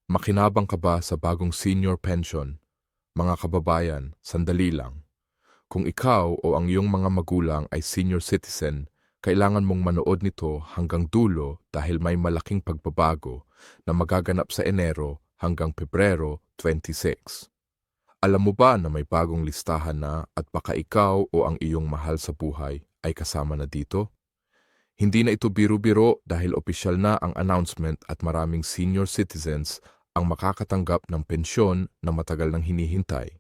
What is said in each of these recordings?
Makinabang ka ba sa bagong senior pension? Mga kababayan, sandali lang. Kung ikaw o ang iyong mga magulang ay senior citizen, kailangan mong manood nito hanggang dulo dahil may malaking pagbabago na magaganap sa Enero hanggang Pebrero 26. Alam mo ba na may bagong listahan na at baka ikaw o ang iyong mahal sa buhay ay kasama na dito? Hindi na ito biro-biro dahil opisyal na ang announcement at maraming senior citizens ang makakatanggap ng pensyon na matagal nang hinihintay.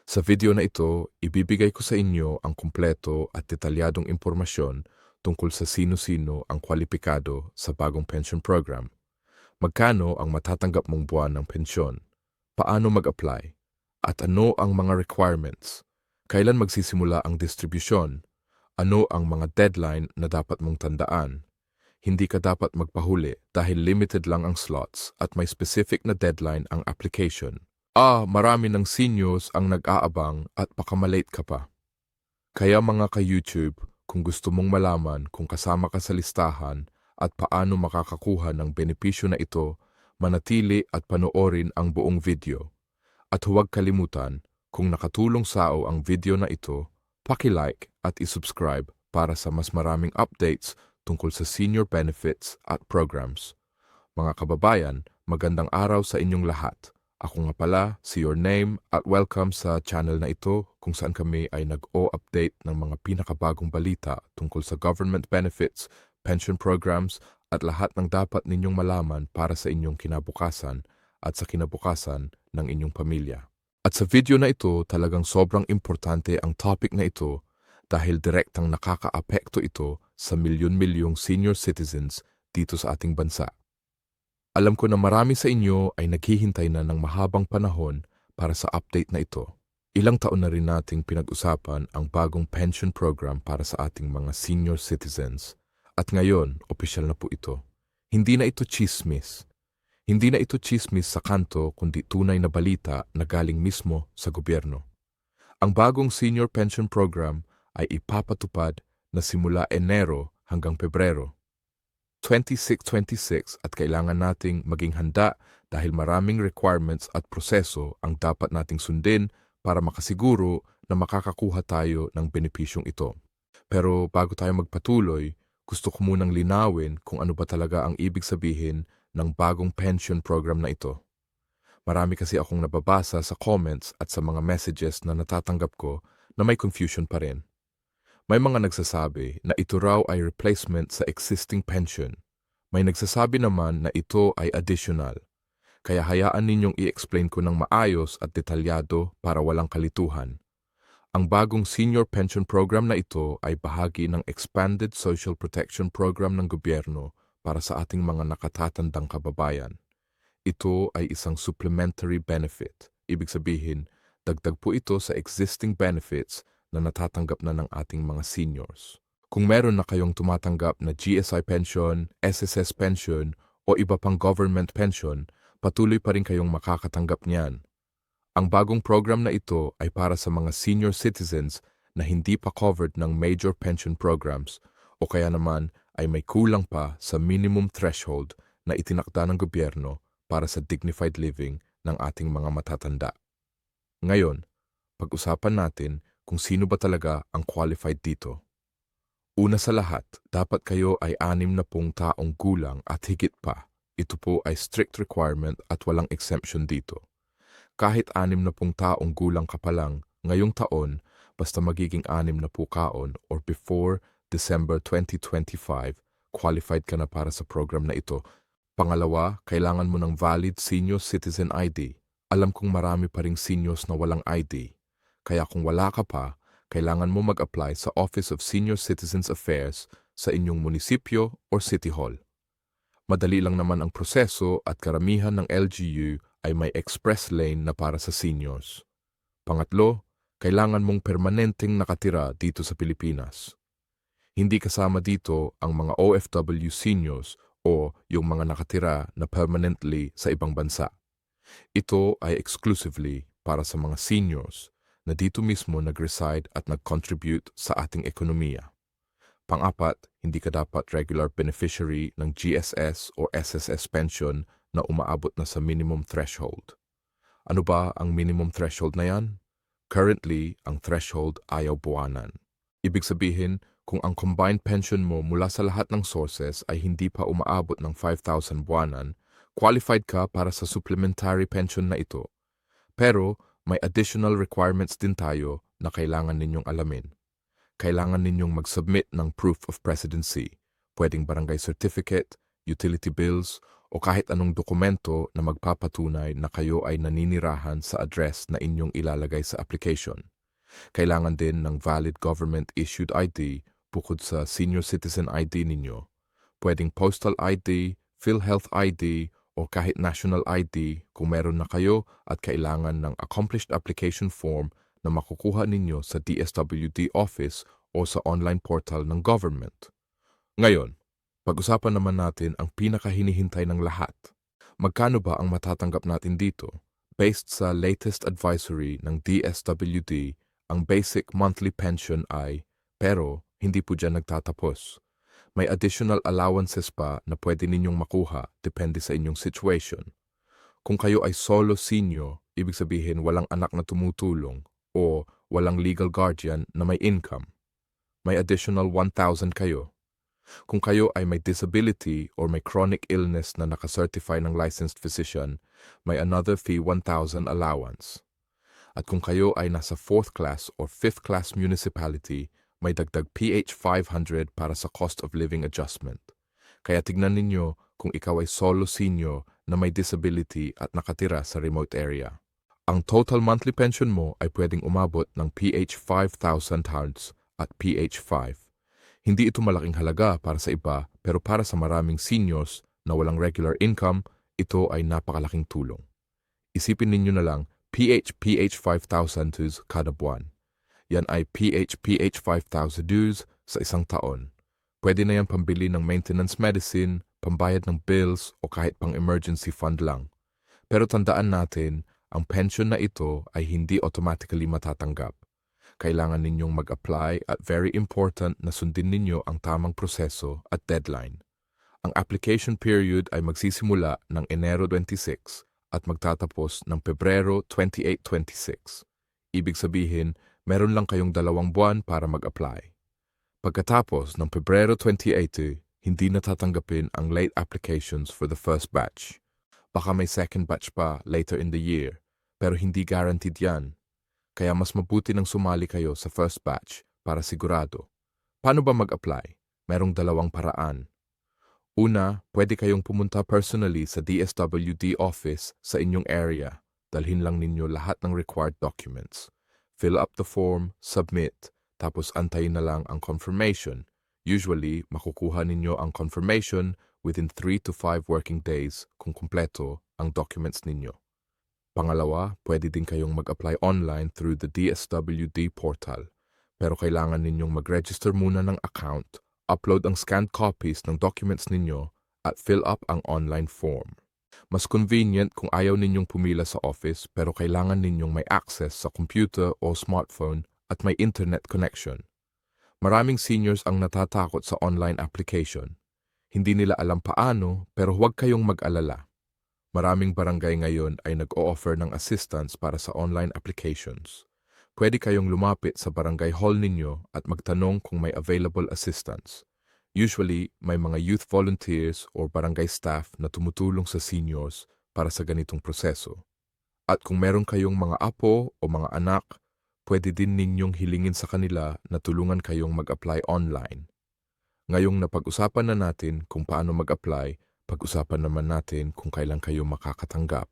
Sa video na ito, ibibigay ko sa inyo ang kumpleto at detalyadong impormasyon tungkol sa sino-sino ang kwalipikado sa bagong pension program. Magkano ang matatanggap mong buwan ng pensyon? Paano mag-apply? At ano ang mga requirements? Kailan magsisimula ang distribusyon? Ano ang mga deadline na dapat mong tandaan? Hindi ka dapat magpahuli dahil limited lang ang slots at may specific na deadline ang application. Marami ng seniors ang nag-aabang at baka malate ka pa. Kaya mga ka-YouTube, kung gusto mong malaman kung kasama ka sa listahan at paano makakakuha ng benepisyo na ito, manatili at panoorin ang buong video. At huwag kalimutan, kung nakatulong sa'yo ang video na ito, paki-like at isubscribe para sa mas maraming updates tungkol sa senior benefits at programs. Mga kababayan, magandang araw sa inyong lahat. Ako nga pala, si Your Name at welcome sa channel na ito kung saan kami ay nag-o-update ng mga pinakabagong balita tungkol sa government benefits, pension programs at lahat ng dapat ninyong malaman para sa inyong kinabukasan at sa kinabukasan ng inyong pamilya. At sa video na ito, talagang sobrang importante ang topic na ito dahil direktang nakakaapekto ito sa milyon-milyong senior citizens dito sa ating bansa. Alam ko na marami sa inyo ay naghihintay na ng mahabang panahon para sa update na ito. Ilang taon na rin nating pinag-usapan ang bagong pension program para sa ating mga senior citizens. At ngayon, opisyal na po ito. Hindi na ito chismis. Hindi na ito chismis sa kanto kundi tunay na balita na galing mismo sa gobyerno. Ang bagong senior pension program ay ipapatupad na simula Enero hanggang Pebrero 26 at kailangan nating maging handa dahil maraming requirements at proseso ang dapat nating sundin para makasiguro na makakakuha tayo ng benepisyong ito. Pero bago tayo magpatuloy, gusto ko munang linawin kung ano ba talaga ang ibig sabihin ng bagong pension program na ito. Marami kasi akong nababasa sa comments at sa mga messages na natatanggap ko na may confusion pa rin. May mga nagsasabi na ito raw ay replacement sa existing pension. May nagsasabi naman na ito ay additional. Kaya hayaan ninyong i-explain ko ng maayos at detalyado para walang kalituhan. Ang bagong senior pension program na ito ay bahagi ng Expanded Social Protection Program ng gobyerno para sa ating mga nakatatandang kababayan. Ito ay isang supplementary benefit. Ibig sabihin, dagdag po ito sa existing benefits na natatanggap na ng ating mga seniors. Kung meron na kayong tumatanggap na GSI pension, SSS pension o iba pang government pension, patuloy pa rin kayong makakatanggap niyan. Ang bagong program na ito ay para sa mga senior citizens na hindi pa covered ng major pension programs o kaya naman ay may kulang pa sa minimum threshold na itinakda ng gobyerno para sa dignified living ng ating mga matatanda. Ngayon, pag-usapan natin kung sino ba talaga ang qualified dito. Una sa lahat, dapat kayo ay 60 taong gulang at higit pa. Ito po ay strict requirement at walang exemption dito. Kahit 60 taong gulang ka pa lang ngayong taon, basta magiging 60 kaon or before December 2025, qualified ka na para sa program na ito. Pangalawa, kailangan mo ng valid senior citizen ID. Alam kong marami pa ring seniors na walang ID. Kaya kung wala ka pa, kailangan mo mag-apply sa Office of Senior Citizens Affairs sa inyong munisipyo or City Hall. Madali lang naman ang proseso at karamihan ng LGU ay may express lane na para sa seniors. Pangatlo, kailangan mong permanenteng nakatira dito sa Pilipinas. Hindi kasama dito ang mga OFW seniors o yung mga nakatira na permanently sa ibang bansa. Ito ay exclusively para sa mga seniors na dito mismo nag-reside at nag-contribute sa ating ekonomiya. Pang-apat, hindi ka dapat regular beneficiary ng GSS o SSS pension na umaabot na sa minimum threshold. Ano ba ang minimum threshold na yan? Currently, ang threshold ayaw buwanan. Ibig sabihin, kung ang combined pension mo mula sa lahat ng sources ay hindi pa umaabot ng 5,000 buwanan, qualified ka para sa supplementary pension na ito. Pero may additional requirements din tayo na kailangan ninyong alamin. Kailangan ninyong mag-submit ng proof of residency, pwedeng barangay certificate, utility bills, o kahit anong dokumento na magpapatunay na kayo ay naninirahan sa address na inyong ilalagay sa application. Kailangan din ng valid government-issued ID bukod sa senior citizen ID ninyo. Pwedeng postal ID, PhilHealth ID, o kahit national ID kung meron na kayo at kailangan ng accomplished application form na makukuha ninyo sa DSWD office o sa online portal ng government. Ngayon, pag-usapan naman natin ang pinakahinihintay ng lahat. Magkano ba ang matatanggap natin dito? Based sa latest advisory ng DSWD, ang basic monthly pension ay, pero hindi po dyan nagtatapos. May additional allowances pa na pwede ninyong makuha depende sa inyong situation. Kung kayo ay solo senior, ibig sabihin walang anak na tumutulong o walang legal guardian na may income, may additional 1,000 kayo. Kung kayo ay may disability or may chronic illness na nakacertify ng licensed physician, may another fee 1,000 allowance. At kung kayo ay nasa 4th class or 5th class municipality, may dagdag PH 500 para sa cost of living adjustment. Kaya tignan ninyo kung ikaw ay solo senior na may disability at nakatira sa remote area. Ang total monthly pension mo ay pwedeng umabot ng PH 5,000 pounds at PH 5. Hindi ito malaking halaga para sa iba, pero para sa maraming seniors na walang regular income, ito ay napakalaking tulong. Isipin ninyo na lang, PH 5,000 dues kada buwan. Yan ay PH 5,000 dues sa isang taon. Pwede na yan pambili ng maintenance medicine, pambayad ng bills o kahit pang emergency fund lang. Pero tandaan natin, ang pension na ito ay hindi automatically matatanggap. Kailangan ninyong mag-apply at very important na sundin ninyo ang tamang proseso at deadline. Ang application period ay magsisimula ng Enero 26 at magtatapos ng Pebrero 28, 26. Ibig sabihin, meron lang kayong 2 buwan para mag-apply. Pagkatapos ng Pebrero 28, hindi natatanggapin ang late applications for the first batch. Baka may second batch pa later in the year, pero hindi guaranteed yan. Kaya mas mabuti nang sumali kayo sa first batch para sigurado. Paano ba mag-apply? Merong 2 paraan. Una, pwede kayong pumunta personally sa DSWD office sa inyong area. Dalhin lang ninyo lahat ng required documents. Fill up the form, submit, tapos antayin na lang ang confirmation. Usually, makukuha ninyo ang confirmation within 3 to 5 working days kung kumpleto ang documents ninyo. Pangalawa, pwede din kayong mag-apply online through the DSWD portal. Pero kailangan ninyong mag-register muna ng account, upload ang scanned copies ng documents ninyo, at fill up ang online form. Mas convenient kung ayaw ninyong pumila sa office pero kailangan ninyong may access sa computer o smartphone at may internet connection. Maraming seniors ang natatakot sa online application. Hindi nila alam paano pero huwag kayong mag-alala. Maraming barangay ngayon ay nag-o-offer ng assistance para sa online applications. Pwede kayong lumapit sa barangay hall ninyo at magtanong kung may available assistance. Usually, may mga youth volunteers o barangay staff na tumutulong sa seniors para sa ganitong proseso. At kung meron kayong mga apo o mga anak, pwede din ninyong hilingin sa kanila na tulungan kayong mag-apply online. Ngayong napag-usapan na natin kung paano mag-apply, pag-usapan naman natin kung kailan kayo makakatanggap.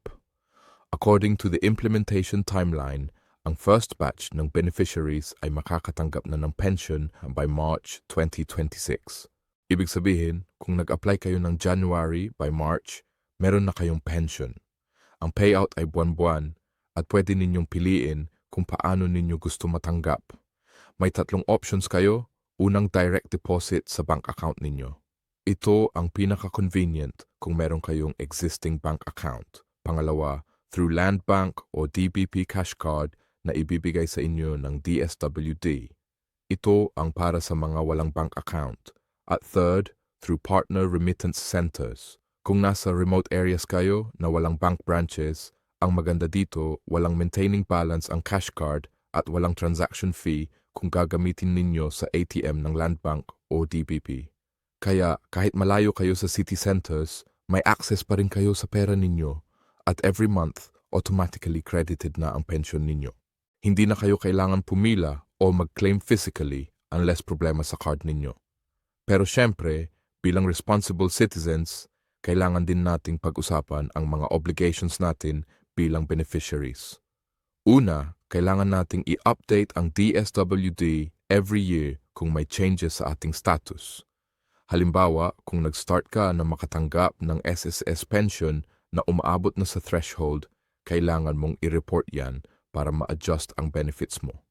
According to the implementation timeline, ang first batch ng beneficiaries ay makakatanggap na ng pension by March 2026. Ibig sabihin, kung nag-apply kayo ng January by March, meron na kayong pension. Ang payout ay buwan-buwan at pwede ninyong piliin kung paano ninyo gusto matanggap. May 3 options kayo. Unang, direct deposit sa bank account ninyo. Ito ang pinaka-convenient kung meron kayong existing bank account. Pangalawa, through Land Bank o DBP Cash Card na ibibigay sa inyo ng DSWD. Ito ang para sa mga walang bank account. At third, through partner remittance centers. Kung nasa remote areas kayo na walang bank branches, ang maganda dito, walang maintaining balance ang cash card at walang transaction fee kung gagamitin ninyo sa ATM ng Land Bank o DBP. Kaya kahit malayo kayo sa city centers, may access pa rin kayo sa pera ninyo at every month, automatically credited na ang pension ninyo. Hindi na kayo kailangan pumila o mag-claim physically unless problema sa card ninyo. Pero syempre, bilang responsible citizens, kailangan din nating pag-usapan ang mga obligations natin bilang beneficiaries. Una, kailangan nating i-update ang DSWD every year kung may changes sa ating status. Halimbawa, kung nag-start ka na makatanggap ng SSS pension na umaabot na sa threshold, kailangan mong i-report yan para ma-adjust ang benefits mo.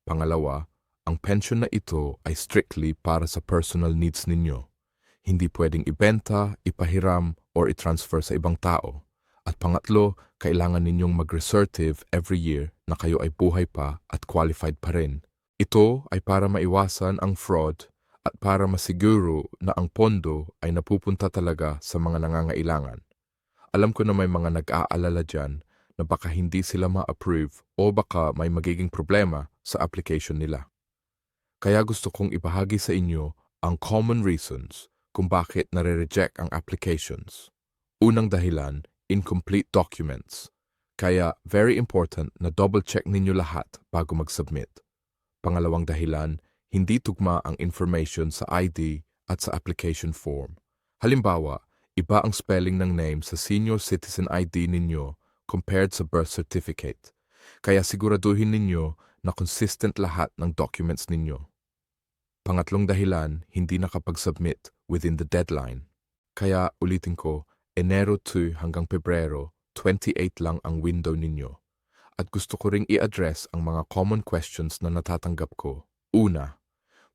Pangalawa, ang pension na ito ay strictly para sa personal needs ninyo. Hindi pwedeng ibenta, ipahiram, or i-transfer sa ibang tao. At pangatlo, kailangan ninyong mag-resertive every year na kayo ay buhay pa at qualified pa rin. Ito ay para maiwasan ang fraud at para masiguro na ang pondo ay napupunta talaga sa mga nangangailangan. Alam ko na may mga nag-aalala dyan na baka hindi sila ma-approve o baka may magiging problema sa application nila. Kaya gusto kong ibahagi sa inyo ang common reasons kung bakit nare-reject ang applications. Unang dahilan, incomplete documents. Kaya very important na double-check ninyo lahat bago mag-submit. Pangalawang dahilan, hindi tugma ang information sa ID at sa application form. Halimbawa, iba ang spelling ng name sa senior citizen ID ninyo compared sa birth certificate. Kaya siguraduhin ninyo na consistent lahat ng documents ninyo. Pangatlong dahilan, hindi nakapag-submit within the deadline. Kaya ulitin ko, Enero 2 hanggang Pebrero, 28 lang ang window ninyo. At gusto ko ring i-address ang mga common questions na natatanggap ko. Una,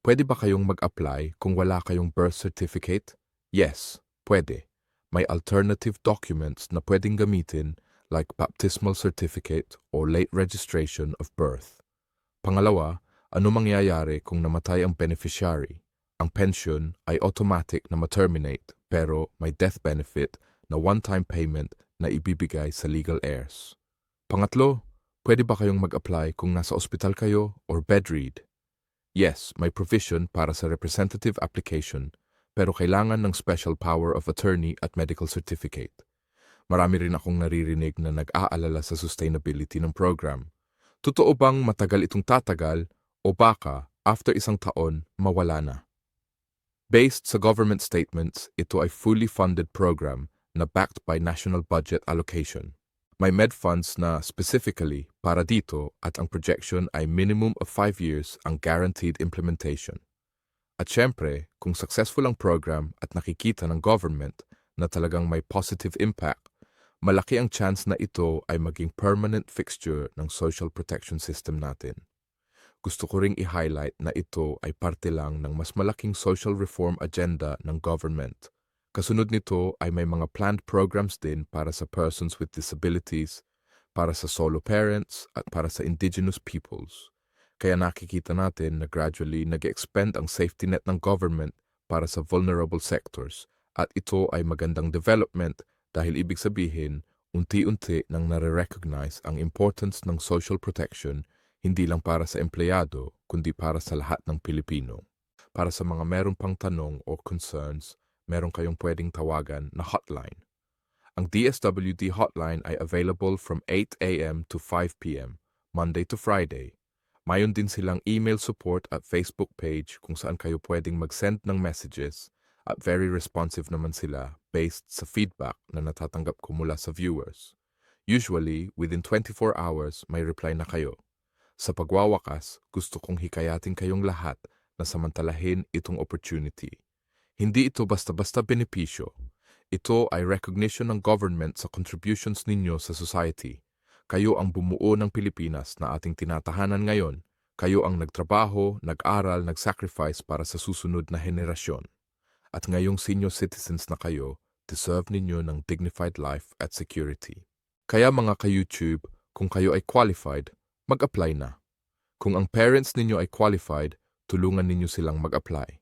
pwede ba kayong mag-apply kung wala kayong birth certificate? Yes, pwede. May alternative documents na pwedeng gamitin like baptismal certificate or late registration of birth. Pangalawa, ano mangyayari kung namatay ang beneficiary? Ang pension ay automatic na ma-terminate pero may death benefit na one-time payment na ibibigay sa legal heirs. Pangatlo, pwede ba kayong mag-apply kung nasa ospital kayo or bedrid? Yes, may provision para sa representative application pero kailangan ng special power of attorney at medical certificate. Marami rin akong naririnig na nag-aalala sa sustainability ng program. Totoo bang matagal itong tatagal o baka after isang taon mawala na? Based sa government statements, ito ay fully funded program na backed by national budget allocation. May med funds na specifically para dito at ang projection ay minimum of 5 years ang guaranteed implementation. At syempre, kung successful ang program at nakikita ng government na talagang may positive impact, malaki ang chance na ito ay maging permanent fixture ng social protection system natin. Gusto ko ring i-highlight na ito ay parte lang ng mas malaking social reform agenda ng government. Kasunod nito ay may mga planned programs din para sa persons with disabilities, para sa solo parents at para sa indigenous peoples. Kaya nakikita natin na gradually nag-expand ang safety net ng government para sa vulnerable sectors at ito ay magandang development dahil ibig sabihin unti-unti nang nare-recognize ang importance ng social protection hindi lang para sa empleyado, kundi para sa lahat ng Pilipino. Para sa mga meron pang tanong o concerns, meron kayong pwedeng tawagan na hotline. Ang DSWD hotline ay available from 8 a.m. to 5 p.m., Monday to Friday. Mayon din silang email support at Facebook page kung saan kayo pwedeng mag-send ng messages at very responsive naman sila based sa feedback na natatanggap ko mula sa viewers. Usually, within 24 hours, may reply na kayo. Sa pagwawakas, gusto kong hikayatin kayong lahat na samantalahin itong opportunity. Hindi ito basta-basta benepisyo. Ito ay recognition ng government sa contributions ninyo sa society. Kayo ang bumuo ng Pilipinas na ating tinatahanan ngayon. Kayo ang nagtrabaho, nag-aral, nag-sacrifice para sa susunod na henerasyon. At ngayong senior citizens na kayo, deserve ninyo ng dignified life at security. Kaya mga ka-YouTube, kung kayo ay qualified, mag-apply na. Kung ang parents ninyo ay qualified, tulungan ninyo silang mag-apply.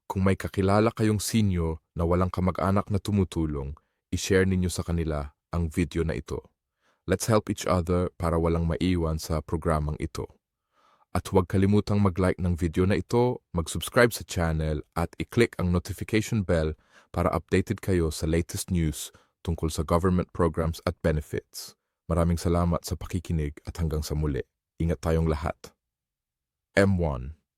Kung may kakilala kayong senior na walang kamag-anak na tumutulong, i-share ninyo sa kanila ang video na ito. Let's help each other para walang maiwan sa programang ito. At huwag kalimutang mag-like ng video na ito, mag-subscribe sa channel at i-click ang notification bell para updated kayo sa latest news tungkol sa government programs at benefits. Maraming salamat sa pakikinig at hanggang sa muli. Ingat tayong lahat. M1